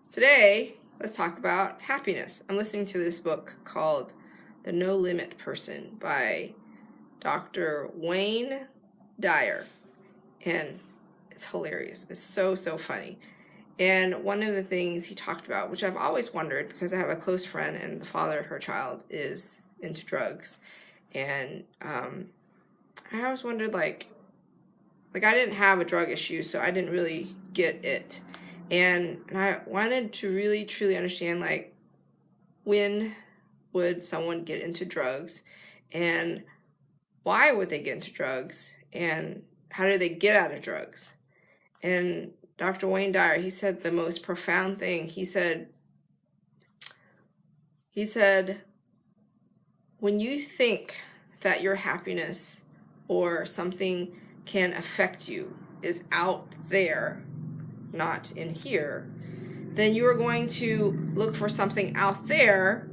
Today, let's talk about happiness. I'm listening to this book called The No Limit Person by Dr. Wayne Dyer, and it's hilarious. It's so funny. And one of the things he talked about, which I've always wondered because I have a close friend and the father of her child is into drugs, and I always wondered, like I didn't have a drug issue, so I didn't really get it. And I wanted to really truly understand, like, when would someone get into drugs, and why would they get into drugs, and how do they get out of drugs? And Dr. Wayne Dyer, he said the most profound thing. He said, when you think that your happiness or something can affect you is out there, not in here, then you are going to look for something out there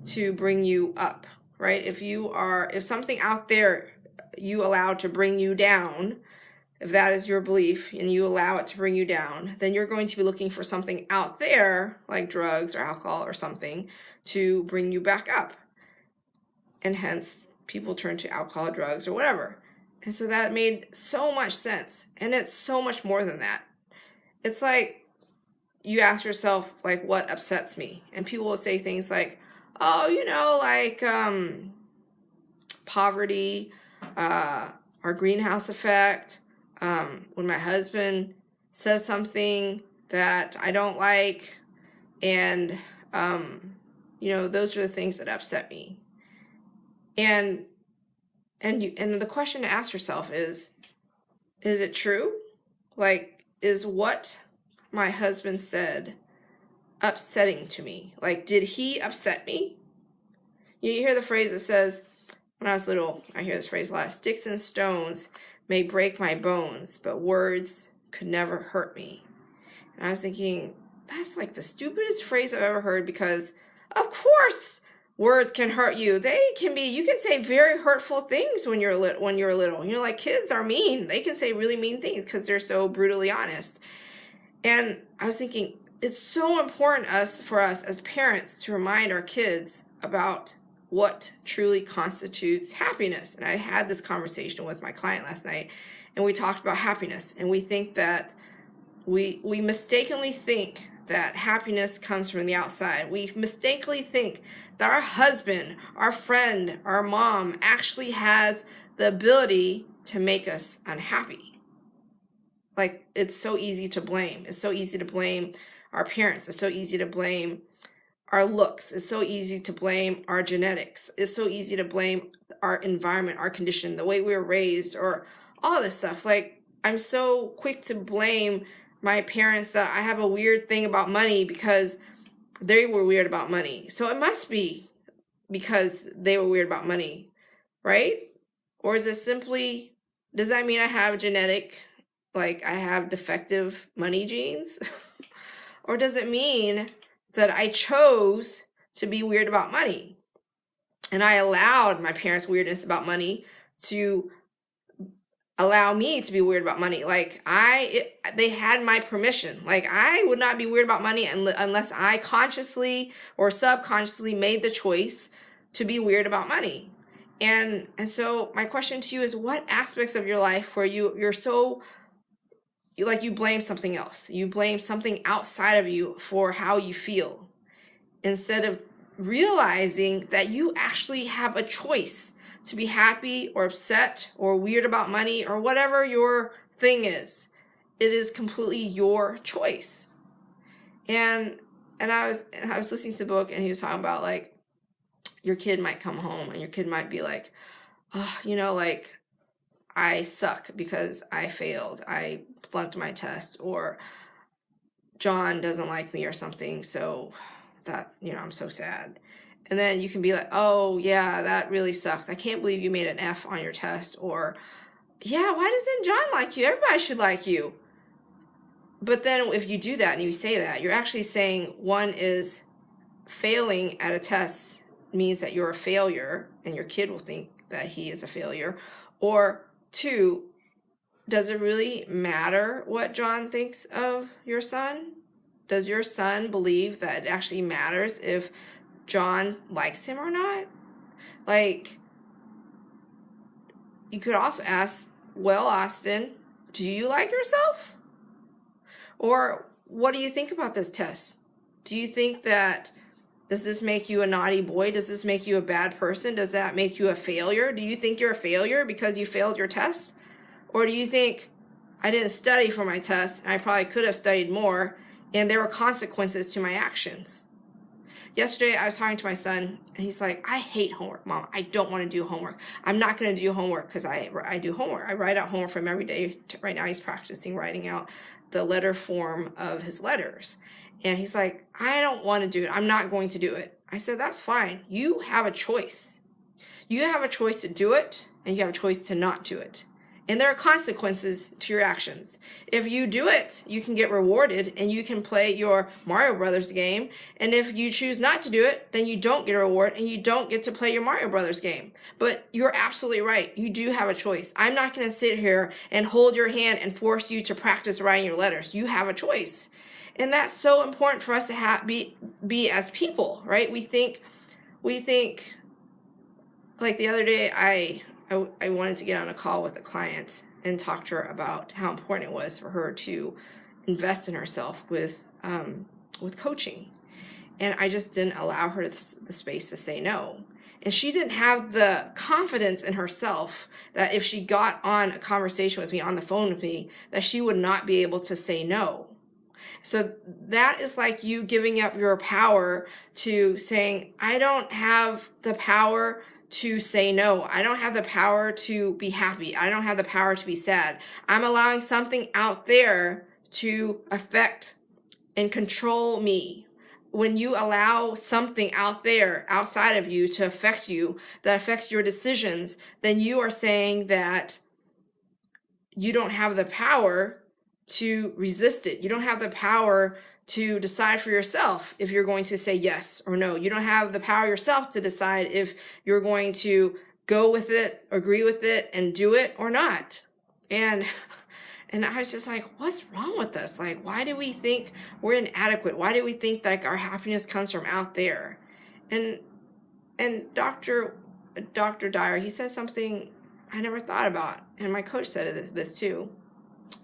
to bring you up, right? If something out there you allow to bring you down, if that is your belief and you allow it to bring you down, then you're going to be looking for something out there, like drugs or alcohol or something, to bring you back up. And hence, people turn to alcohol, drugs, or whatever. And so that made so much sense. And it's so much more than that. It's like you ask yourself, like, what upsets me? And people will say things like, oh, poverty, our greenhouse effect, when my husband says something that I don't like, and, those are the things that upset me. And the question to ask yourself is it true? Like, is what my husband said upsetting to me? Like, did he upset me? You hear the phrase that says, when I was little, I hear this phrase a lot, sticks and stones may break my bones, but words could never hurt me. And I was thinking, that's like the stupidest phrase I've ever heard, because of course words can hurt you. You can say very hurtful things when you're little. Like, kids are mean. They can say really mean things because they're so brutally honest. And I was thinking, it's so important for us as parents to remind our kids about what truly constitutes happiness. And I had this conversation with my client last night, and we talked about happiness. And we think that we mistakenly think that happiness comes from the outside. We mistakenly think that our husband, our friend, our mom actually has the ability to make us unhappy. Like, it's so easy to blame. It's so easy to blame our parents. It's so easy to blame our looks. It's so easy to blame our genetics. It's so easy to blame our environment, our condition, the way we were raised, or all this stuff. Like, I'm so quick to blame my parents that I have a weird thing about money because they were weird about money. So it must be because they were weird about money, right? Or is it simply, does that mean I have like I have defective money genes? Or does it mean that I chose to be weird about money, and I allowed my parents' weirdness about money to allow me to be weird about money? Like, they had my permission. Like, I would not be weird about money unless I consciously or subconsciously made the choice to be weird about money. And so my question to you is, what aspects of your life where you're so, you blame something else, you blame something outside of you for how you feel, instead of realizing that you actually have a choice to be happy or upset or weird about money or whatever your thing is. It is completely your choice. And I was listening to the book, and he was talking about, like, your kid might come home and your kid might be like, oh, like, I suck because I failed. I flunked my test, or John doesn't like me or something. So that, I'm so sad. And then you can be like, oh yeah, that really sucks. I can't believe you made an F on your test. Or, yeah, why doesn't John like you? Everybody should like you. But then if you do that and you say that, you're actually saying, one is, failing at a test means that you're a failure and your kid will think that he is a failure. Or two, does it really matter what John thinks of your son? Does your son believe that it actually matters if John likes him or not? Like, you could also ask, well, Austin, do you like yourself? Or what do you think about this test? Do you think that, does this make you a naughty boy? Does this make you a bad person? Does that make you a failure? Do you think you're a failure because you failed your test? Or do you think, I didn't study for my test, and I probably could have studied more, and there were consequences to my actions? Yesterday, I was talking to my son, and he's like, I hate homework, Mom. I don't want to do homework. I'm not going to do homework because I do homework. I write out homework for him every day. Right now, he's practicing writing out the letter form of his letters. And he's like, I don't want to do it. I'm not going to do it. I said, that's fine. You have a choice. You have a choice to do it, and you have a choice to not do it. And there are consequences to your actions. If you do it, you can get rewarded and you can play your Mario Brothers game. And if you choose not to do it, then you don't get a reward and you don't get to play your Mario Brothers game. But you're absolutely right. You do have a choice. I'm not going to sit here and hold your hand and force you to practice writing your letters. You have a choice. And that's so important for us to be as people, right? We think like the other day, I wanted to get on a call with a client and talk to her about how important it was for her to invest in herself with coaching. And I just didn't allow her the space to say no. And she didn't have the confidence in herself that if she got on a conversation with me, on the phone with me, that she would not be able to say no. So that is like you giving up your power to saying, I don't have the power to say no. I don't have the power to be happy. I don't have the power to be sad. I'm allowing something out there to affect and control me. When you allow something out there, outside of you, to affect you, that affects your decisions, then you are saying that you don't have the power to resist it. You don't have the power to decide for yourself if you're going to say yes or no. You don't have the power yourself to decide if you're going to go with it, agree with it, and do it or not. And I was just like, what's wrong with us? Like, why do we think we're inadequate? Why do we think like our happiness comes from out there? And Dr. Dyer, he said something I never thought about. And my coach said this too.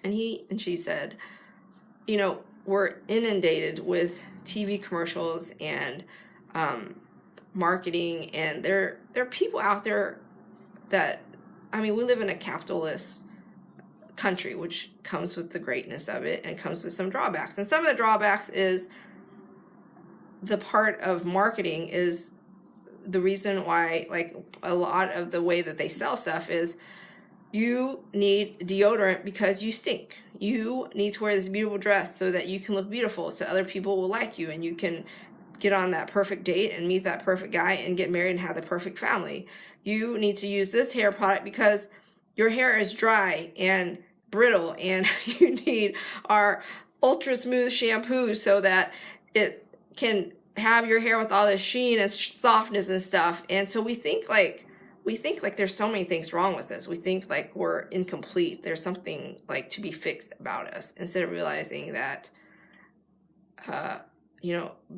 And she said, you know, we're inundated with TV commercials and marketing, and there are people out there that, I mean, we live in a capitalist country, which comes with the greatness of it and comes with some drawbacks. And some of the drawbacks is the part of marketing is the reason why, like, a lot of the way that they sell stuff is you need deodorant because you stink. You need to wear this beautiful dress so that you can look beautiful, so other people will like you and you can get on that perfect date and meet that perfect guy and get married and have the perfect family. You need to use this hair product because your hair is dry and brittle, and you need our ultra smooth shampoo so that it can have your hair with all this sheen and softness and stuff. And so we think like there's so many things wrong with us. We think like we're incomplete. There's something like to be fixed about us, instead of realizing that,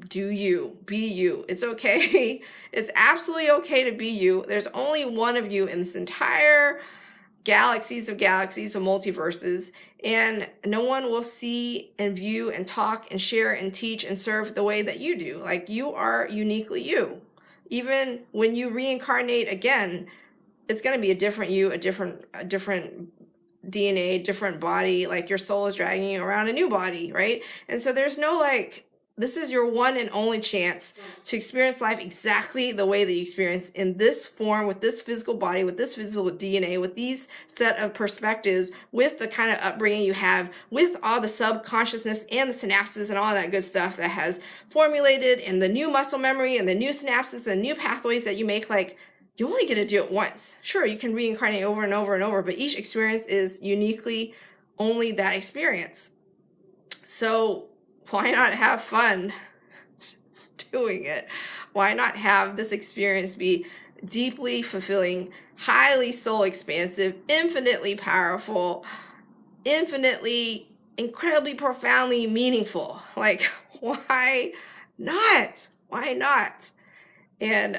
do you, be you. It's okay. It's absolutely okay to be you. There's only one of you in this entire galaxies of multiverses, and no one will see and view and talk and share and teach and serve the way that you do. Like, you are uniquely you. Even when you reincarnate again, it's going to be a different you, a different DNA, different body. Like, your soul is dragging you around a new body, right? And so there's no like, this is your one and only chance to experience life exactly the way that you experience, in this form, with this physical body, with this physical DNA, with these set of perspectives, with the kind of upbringing you have, with all the subconsciousness and the synapses and all that good stuff that has formulated, and the new muscle memory and the new synapses and new pathways that you make. Like, you only get to do it once. Sure, you can reincarnate over and over and over, but each experience is uniquely only that experience. So why not have fun doing it? Why not have this experience be deeply fulfilling, highly soul expansive, infinitely powerful, infinitely incredibly profoundly meaningful. Like, why not? Why not? And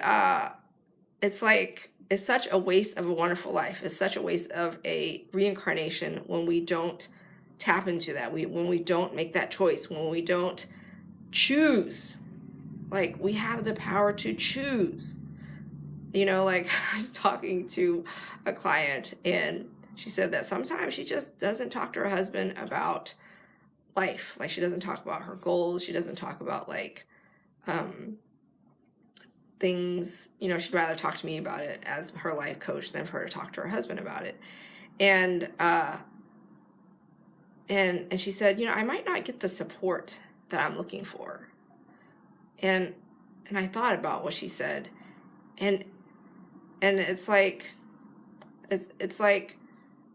it's like, it's such a waste of a wonderful life. It's such a waste of a reincarnation when we don't tap into that. When we don't make that choice, when we don't choose. Like, we have the power to choose. You know, like, I was talking to a client and she said that sometimes she just doesn't talk to her husband about life. Like, she doesn't talk about her goals. She doesn't talk about, like, things, you know, she'd rather talk to me about it as her life coach than for her to talk to her husband about it. And she said, you know, I might not get the support that I'm looking for. And I thought about what she said, and it's like,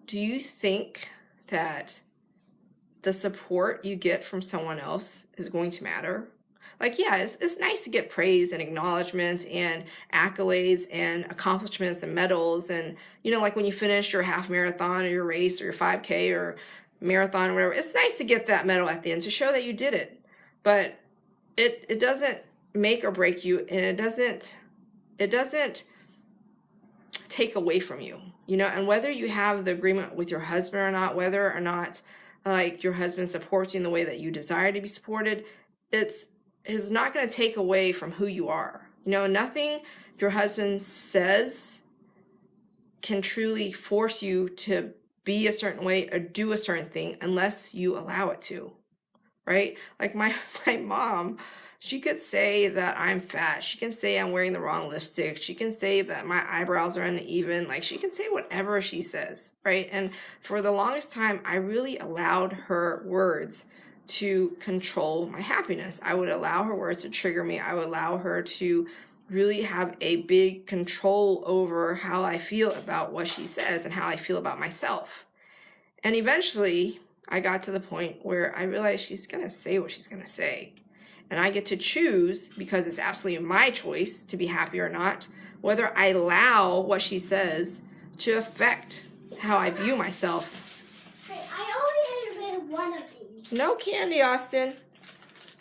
do you think that the support you get from someone else is going to matter? Like, yeah, it's nice to get praise and acknowledgement and accolades and accomplishments and medals. And, you know, like when you finish your half marathon or your race or your 5K or marathon or whatever, it's nice to get that medal at the end to show that you did it. But it doesn't make or break you, and it doesn't take away from you, you know. And whether you have the agreement with your husband or not, whether or not like your husband supports you in the way that you desire to be supported, it's not going to take away from who you are. You know, nothing your husband says can truly force you to be a certain way or do a certain thing unless you allow it to, right? Like my mom, she could say that I'm fat. She can say I'm wearing the wrong lipstick. She can say that my eyebrows are uneven. Like, she can say whatever she says, right? And for the longest time, I really allowed her words to control my happiness. I would allow her words to trigger me. I would allow her to really have a big control over how I feel about what she says and how I feel about myself. And eventually, I got to the point where I realized she's going to say what she's going to say. And I get to choose, because it's absolutely my choice to be happy or not, whether I allow what she says to affect how I view myself. Hey, I only ate one of these. No candy, Austin.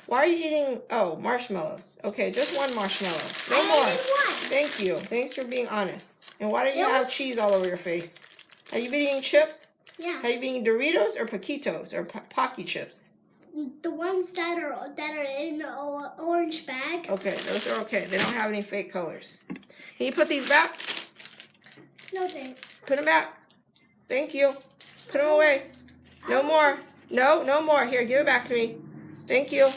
Why are you eating, marshmallows? Okay, just one marshmallow. No more. I ate one. Thank you. Thanks for being honest. And why do you have cheese all over your face? Have you been eating chips? Yeah. Have you been eating Doritos or Paquitos or Pocky chips? The ones that are in the orange bag. Okay, those are okay. They don't have any fake colors. Can you put these back? No thanks. Put them back. Thank you. Put them away. No more. No more. Here, give it back to me. Thank you.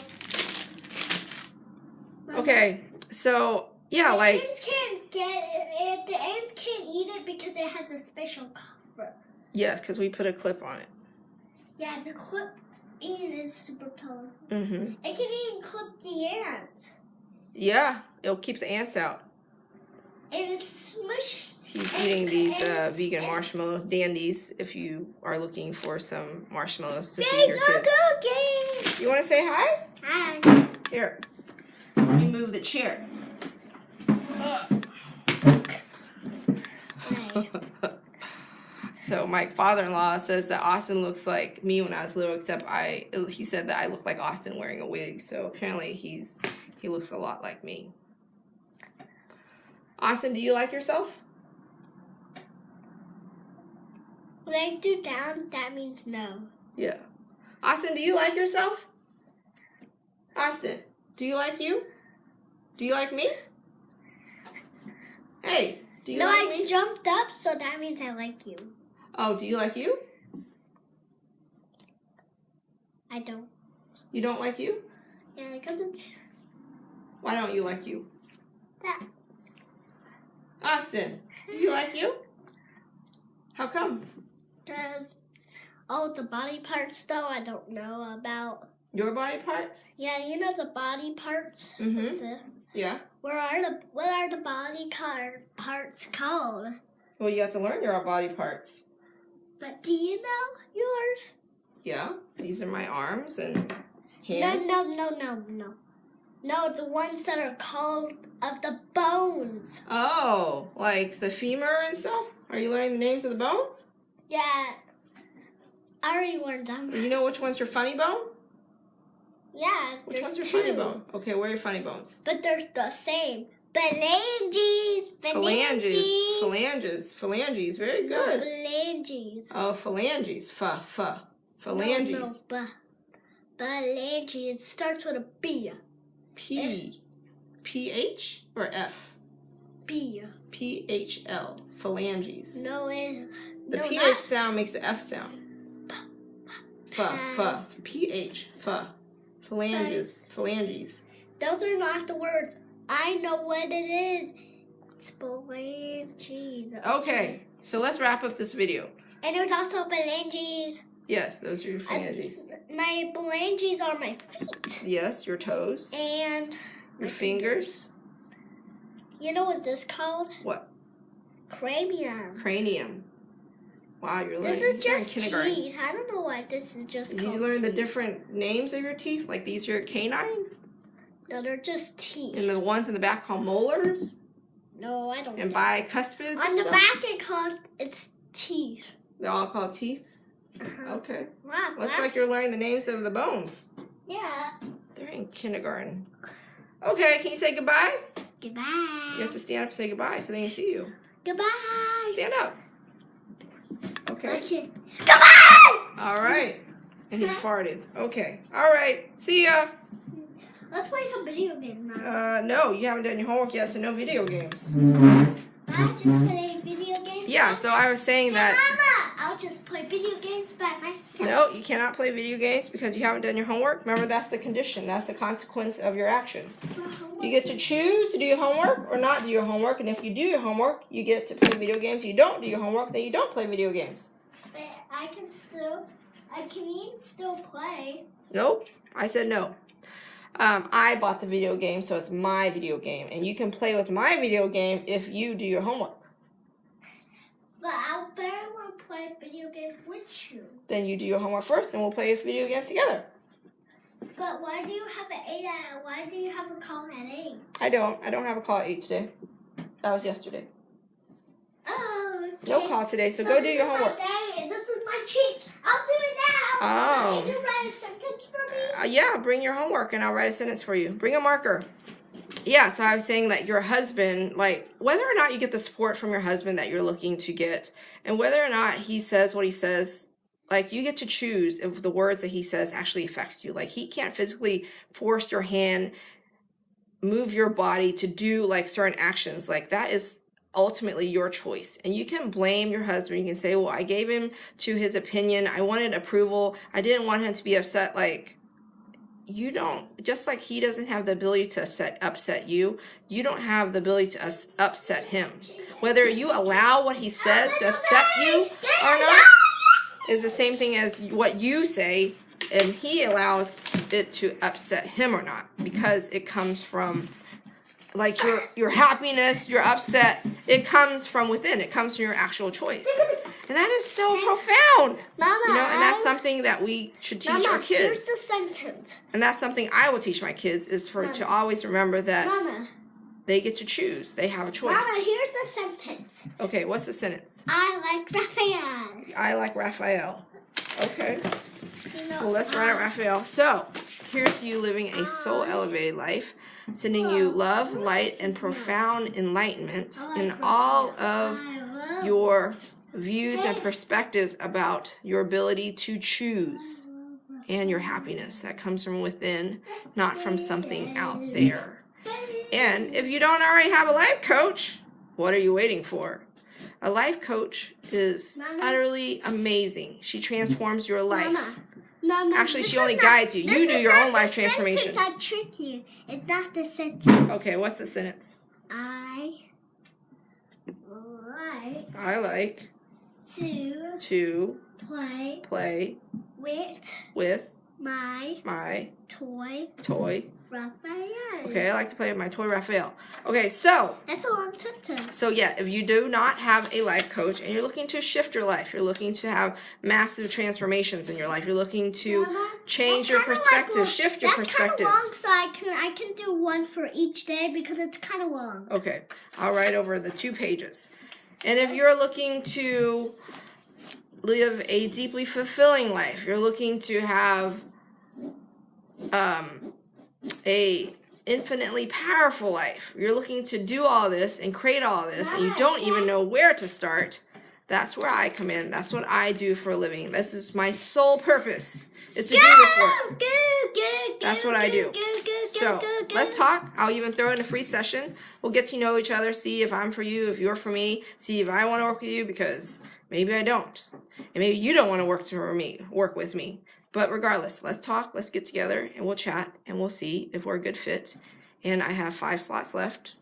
Okay, so yeah, like The ants can't get it. The ants can't eat it because it has a special cover. yes, because we put a clip on it. Yeah, the clip is super powerful. Mm-hmm. It can even clip the ants. Yeah, it'll keep the ants out. And it's smushed. He's eating these vegan marshmallows, Dandies, if you are looking for some marshmallows to feed your kids. Cookies. You want to say hi? Hi. Here, let me move the chair. Hi. So my father-in-law says that Austin looks like me when I was little, except he said that I look like Austin wearing a wig. So apparently he looks a lot like me. Austin, do you like yourself? When I do down, that means no. Yeah. Austin, do you like yourself? Austin, do you like you? Do you like me? Hey, do you like me? I jumped up, so that means I like you. Oh, do you like you? I don't. You don't like you? Yeah, because it's... Why don't you like you? that. Austin, do you like you? How come? Because all the body parts, though, I don't know about. Your body parts? Yeah, you know the body parts? Mm-hmm. What's this? Yeah. What are the body parts called? Well, you have to learn your body parts. But do you know yours? Yeah. These are my arms and hands. No. No, the ones that are called of the bones. Oh, like the femur and stuff? Are you learning the names of the bones? Yeah. I already learned them. You know which one's your funny bone? Yeah, Which there's one's your two. funny bone? Okay, where are your funny bones? But they're the same. Phalanges. Phalanges. Very No, good. phalanges. Oh, phalanges. Phalanges. No, phalanges. It starts with a B. P. P-H or F? B. P-H-L. Phalanges. No, The no, PH not- sound makes the F sound. P-H. Phalanges. Those are not the words. I know what it is. It's phalanges. Okay, so let's wrap up this video. And there's also phalanges. Yes, those are your phalanges. My phalanges are my feet. Yes, your toes. And Your fingers. you know what this called? What? Cranium. Cranium. Wow, you're learning. This is you're in just kindergarten. teeth. I don't know why this is just Did called you learn the teeth. different names of your teeth? Like these are your canine? No, they're just teeth. And the ones in the back called molars? No, I don't And know. bicuspids? On and the stuff? back it's teeth. They're all called teeth? Uh-huh. Okay. Wow, Looks like you're learning the names of the bones. Yeah. They're in kindergarten. Okay, can you say goodbye? Goodbye. You have to stand up and say goodbye so they can see you. Goodbye. Stand up. Okay. Okay. Goodbye. All right. And he farted. Okay. All right. See ya. Let's play some video games now. No, you haven't done your homework yet, so no video games. I'll just play video games. Yeah, so I was saying that... Mama, I'll just play video games by myself. No, you cannot play video games because you haven't done your homework. Remember, that's the condition. That's the consequence of your action. You get to choose to do your homework or not do your homework. And if you do your homework, you get to play video games. If you don't do your homework, then you don't play video games. But I can still play. Nope. I said no. I bought the video game, so it's my video game. And you can play with my video game if you do your homework. But I very want to play video games with you. Then you do your homework first, and we'll play video games together. But why do you have an 8 at? Why do you have a call at 8? I don't have a call at 8 today. That was yesterday. Oh, okay. No call today, so go do your homework. This is my cheat. I'll do it now. Oh. Can you write a sentence for me? Yeah, bring your homework and I'll write a sentence for you. Bring a marker. Yeah, so I was saying that your husband, like, whether or not you get the support from your husband that you're looking to get, and whether or not he says what he says, like, you get to choose if the words that he says actually affects you. Like, he can't physically force your hand, move your body to do, like, certain actions. Like, that is ultimately your choice. And you can blame your husband. You can say, well, I gave him to his opinion. I wanted approval. I didn't want him to be upset. Like, you don't, just like he doesn't have the ability to upset you, you don't have the ability to upset him. Whether you allow what he says to upset you or not is the same thing as what you say, and he allows it to upset him or not, because it comes from, like, your happiness, your upset, it comes from within. It comes from your actual choice. And that is so profound. Mama, You know, and that's something that we should teach Mama, our here's kids. the sentence. And that's something I will teach my kids, is to always remember that Mama, they get to choose. They have a Mama, choice. here's the sentence. Okay, what's the sentence? I like Raphael. I like Raphael. Okay. You know, Well, let's write it, Raphael. So, here's you living a soul-elevated life, sending you love, light, and profound enlightenment in all of your views and perspectives about your ability to choose and your happiness that comes from within, not from something out there. And if you don't already have a life coach, what are you waiting for? A life coach is utterly amazing. She transforms your life. Mama, Actually, this she is only not- guides you. You this do is your not own the life transformation. sentence I trick you. It's not the sentence. Okay, what's the sentence? I like I like to to play play with with my my toy toy. Raphael. Okay, I like to play with my toy Raphael. Okay, so That's a long sentence. yeah, if you do not have a life coach and you're looking to shift your life, you're looking to have massive transformations in your life, you're looking to Mama, change that's your kinda perspective, like shift your that's kind of perspectives. long, so I can do one for each day because it's kind of long. Okay, I'll write over the 2 pages. And if you're looking to live a deeply fulfilling life. You're looking to have a infinitely powerful life. You're looking to do all this and create all this, and you don't even know where to start. That's where I come in. That's what I do for a living. This is my sole purpose, is to do this work. That's what I do. So let's talk. I'll even throw in a free session. We'll get to know each other, see if I'm for you, if you're for me, see if I want to work with you, because maybe I don't. And maybe you don't want to work with me. But regardless, let's talk, let's get together, and we'll chat, and we'll see if we're a good fit. And I have 5 slots left.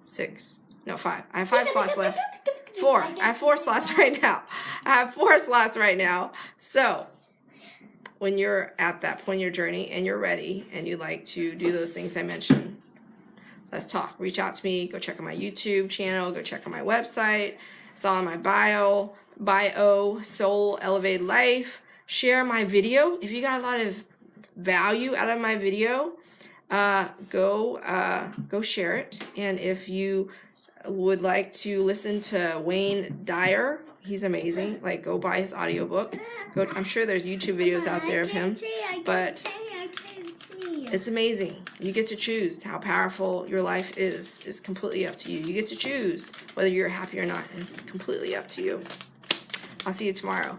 6. No, 5. I have 5 slots left. 4. I have 4 slots right now. I have 4 slots right now. So when you're at that point in your journey and you're ready and you like to do those things I mentioned, let's talk. Reach out to me. Go check out my YouTube channel. Go check out my website. It's all in my bio, Soul Elevated Life. Share my video. If you got a lot of value out of my video, go share it. And if you would like to listen to Wayne Dyer, he's amazing. Like, go buy his audiobook. I'm sure there's YouTube videos out there of him, but it's amazing. You get to choose how powerful your life is. It's completely up to you. You get to choose whether you're happy or not. It's completely up to you. I'll see you tomorrow.